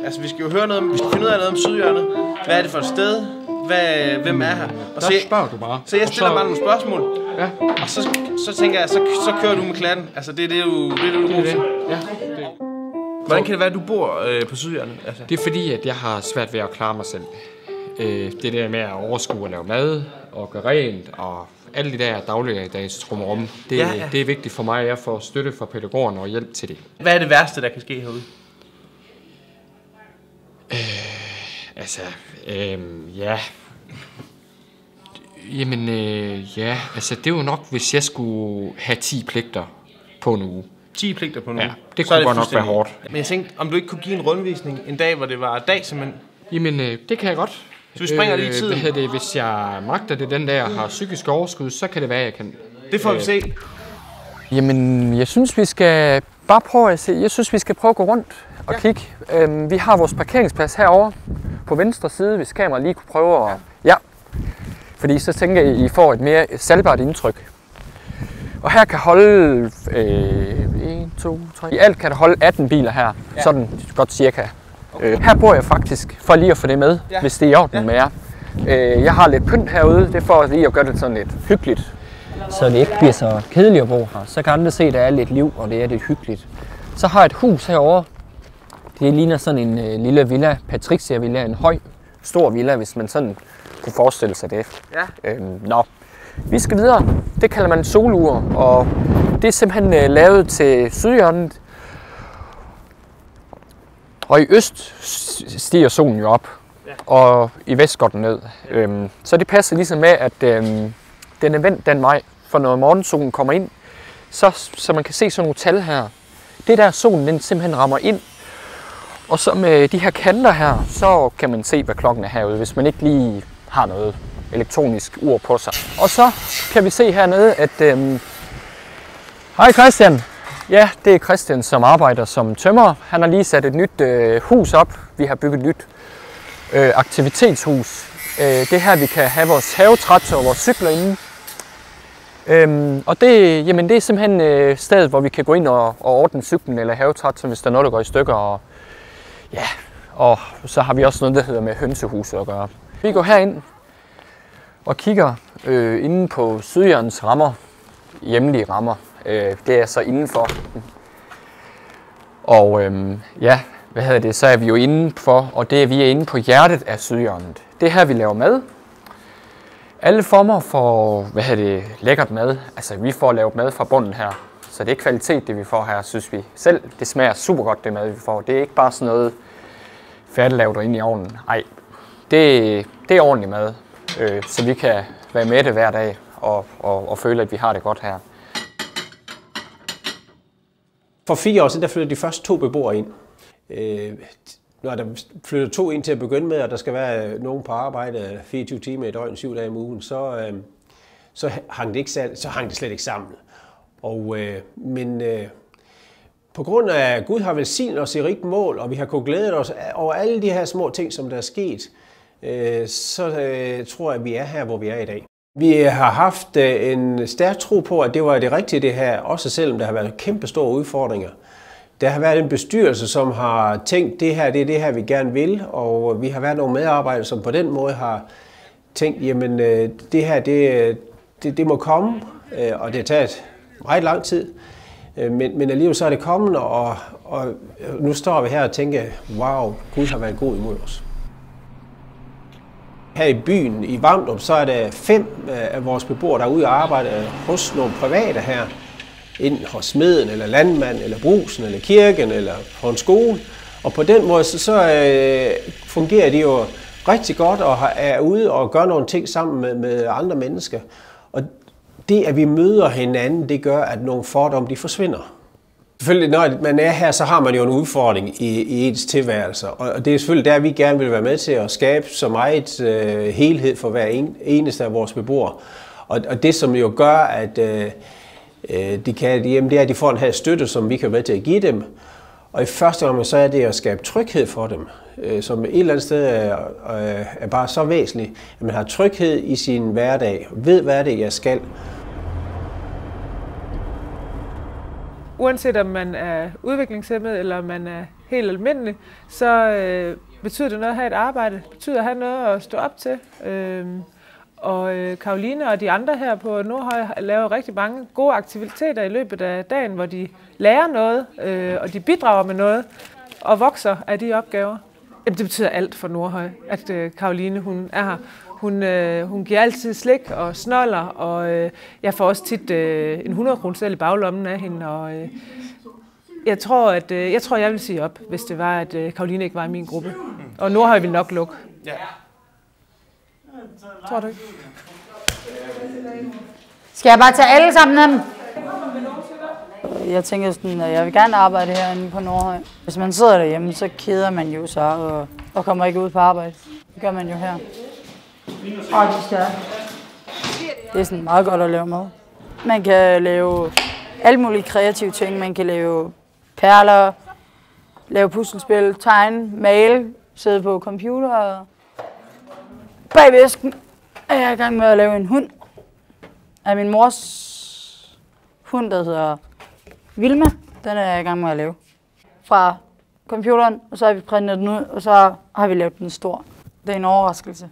Altså, vi skal jo høre noget, vi skal finde ud af noget om Sydhjørnet. Hvad er det for et sted? Hvem er her? Og så spørger du bare. Så jeg stiller bare nogle spørgsmål. Ja. Og så tænker jeg, så kører du med klatten. Altså, det er det, du bruger til. Ja. Hvordan kan det være, at du bor på Sydhjørnet? Altså? Det er fordi, at jeg har svært ved at klare mig selv. Det der med at overskue at lave mad og gøre rent og alle de der dagligdags trummerum, det er vigtigt for mig, at jeg får støtte fra pædagogerne og hjælp til det. Hvad er det værste, der kan ske herude? Ja. Jamen, det er jo nok, hvis jeg skulle have 10 pligter på en uge. 10 pligter på en uge? Ja, det kunne godt nok være hårdt. Men jeg tænkte, om du ikke kunne give en rundvisning en dag, hvor det var dag simpelthen? Jamen, det kan jeg godt. Så vi springer lige tiden. Hvis jeg magter det den der har psykisk overskud, så kan det være, jeg kan. Det får vi se. Jamen, jeg synes, vi skal bare prøve at se. Jeg synes, vi skal prøve at gå rundt og kigge. Vi har vores parkeringsplads herovre på venstre side, hvis kameraet lige kunne prøve at... Ja. Fordi så tænker jeg, I får et mere salgbart indtryk. Og her kan holde 1, 2, 3... I alt kan der holde 18 biler her. Sådan godt cirka. Okay. Her bor jeg faktisk, for lige at få det med, hvis det er i orden med jer. Jeg har lidt pynt herude, det er for lige at gøre det sådan lidt hyggeligt. Så det ikke bliver så kedeligt at bo her. Så kan andre se, at der er lidt liv, og det er lidt hyggeligt. Så har jeg et hus herovre. Det ligner sådan en lille villa, Patricia-villa, en høj, stor villa, hvis man sådan kunne forestille sig det. Ja. Vi skal videre. Det kalder man solur, og det er simpelthen lavet til Sydhjørnet. Og i øst stiger solen jo op, og i vest går den ned. Så det passer ligesom med, at den er vendt den vej, for når morgensolen kommer ind, så man kan se sådan nogle tal her. Det der solen den simpelthen rammer ind, og så med de her kanter her, så kan man se, hvad klokken er herude, hvis man ikke lige har noget elektronisk ur på sig. Og så kan vi se hernede, at... Hej Christian! Ja, det er Christian, som arbejder som tømrer. Han har lige sat et nyt hus op. Vi har bygget et nyt aktivitetshus. Det er her, vi kan have vores havetraktor og vores cykler inde. Og det er simpelthen stedet, hvor vi kan gå ind og ordne cyklen eller havetraktoren, hvis der er noget, der går i stykker. Og så har vi også noget, der hedder med hønsehus at gøre. Vi går herind og kigger inde på Sydhjørnets rammer, hjemlige rammer. Det er så indenfor. Og så er vi jo indenfor, og vi er inde på hjertet af Sydhjørnet. Det er her, vi laver mad. Alle former for, lækkert mad. Altså, vi får lavet mad fra bunden her. Så det er kvalitet, det vi får her, synes vi. Selv, det smager super godt, det mad, vi får. Det er ikke bare sådan noget færdiglavet inde i ovnen. Nej, det er ordentlig mad, så vi kan være med det hver dag og føle, at vi har det godt her. For 4 år siden, der flyttede de første 2 beboere ind. Når der flytter 2 ind til at begynde med, og der skal være nogen på arbejde 24 timer i døgn, 7 dage om ugen, så hang det slet ikke sammen. Men på grund af, at Gud har velsignet os i rigt mål, og vi har kunnet glæde os over alle de her små ting, som der er sket, så tror jeg, at vi er her, hvor vi er i dag. Vi har haft en stærk tro på, at det var det rigtige det her, også selvom der har været kæmpe store udfordringer. Der har været en bestyrelse, som har tænkt, det her det er det her, vi gerne vil, og vi har været nogle medarbejdere, som på den måde har tænkt, jamen det her det må komme, og det har taget meget lang tid, men alligevel så er det kommet, og nu står vi her og tænker, wow, Gud har været god imod os. Her i byen, i Vamdrup, så er der 5 af vores beboere, der er ude og arbejde hos nogle private her. Enten hos smeden, eller landmanden, eller brusen, eller kirken, eller på en skole. Og på den måde, så fungerer de jo rigtig godt og er ude og gør nogle ting sammen med andre mennesker. Og det, at vi møder hinanden, det gør, at nogle fordomme de forsvinder. Selvfølgelig, når man er her, så har man jo en udfordring i ens tilværelse. Og det er selvfølgelig der, vi gerne vil være med til at skabe så meget helhed for hver eneste af vores beboere. Og det, som jo gør, at de kan, det er, at de får en her støtte, som vi kan være med til at give dem. Og i første omgang, så er det at skabe tryghed for dem, som et eller andet sted er bare så væsentligt, at man har tryghed i sin hverdag, ved hvad det er, jeg skal. Uanset om man er udviklingshæmmet, eller man er helt almindeligt, så betyder det noget at have et arbejde. Det betyder at have noget at stå op til. Og Caroline og de andre her på Nordhøj laver rigtig mange gode aktiviteter i løbet af dagen, hvor de lærer noget, og de bidrager med noget, og vokser af de opgaver. Jamen, det betyder alt for Nordhøj, at Caroline hun er her. Hun giver altid slik og snoller, og jeg får også tit en 100-kroneseddel i baglommen af hende. Og jeg tror, jeg vil sige op, hvis det var, at Caroline ikke var i min gruppe. Og Nordhøj vil nok lukke. Ja. Tror du ikke? Skal jeg bare tage alle sammen af dem? Jeg tænker sådan, at jeg vil gerne arbejde herinde på Nordhøj. Hvis man sidder derhjemme, så keder man jo sig og kommer ikke ud på arbejde. Det gør man jo her. Det er sådan meget godt at lave mad. Man kan lave alle mulige kreative ting. Man kan lave perler, lave puslespil, tegne, male, sidde på computer. Bag væsken er jeg i gang med at lave en hund af min mors hund, der hedder Vilma. Den er jeg i gang med at lave fra computeren, og så har vi printet den ud, og så har vi lavet den stor. Det er en overraskelse.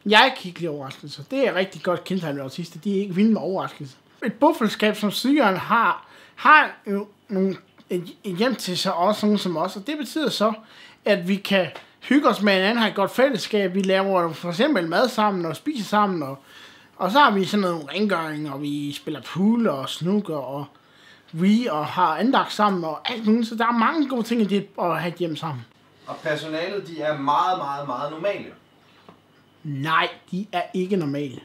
Jeg kan ikke lide overraskelser. Det er rigtig godt kendetegn ved autister. De er ikke vilde med overraskelser. Et bofællesskab som Sydjylland har jo et hjem til sig, også nogen som os. Og det betyder så, at vi kan hygge os med hinanden, har et godt fællesskab. Vi laver for eksempel mad sammen og spiser sammen. Og så har vi sådan noget rengøring, og vi spiller pool og snooker og og har andagt sammen og alt muligt. Så der er mange gode ting i det at have et hjem sammen. Og personalet, de er meget, meget, meget normale. Nej, de er ikke normale.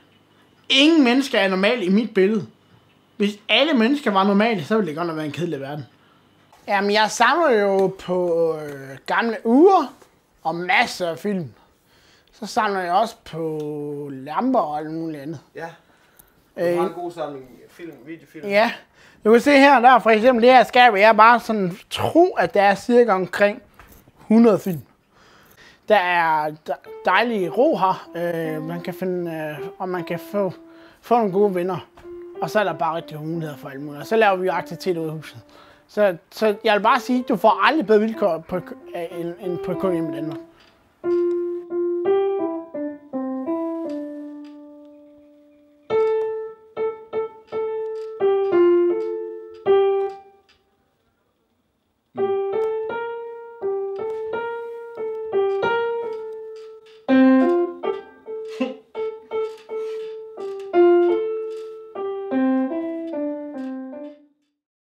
Ingen mennesker er normale i mit billede. Hvis alle mennesker var normale, så ville det godt nok være en kedelig verden. Jamen, jeg samler jo på gamle uger og masser af film. Så samler jeg også på lamper og alt muligt andet. Ja, du har en god samling videofilm. Ja, du kan se her, der for eksempel det her skab, jeg bare sådan tro, at der er cirka omkring 100 film. Der er dejlige ro her, man kan finde, og man kan få nogle gode venner. Og så er der bare rigtig muligheder for alle mulige. Så laver vi jo aktiviteter ude i huset. Så jeg vil bare sige, at du får aldrig bedre vilkår end på KM i Danmark.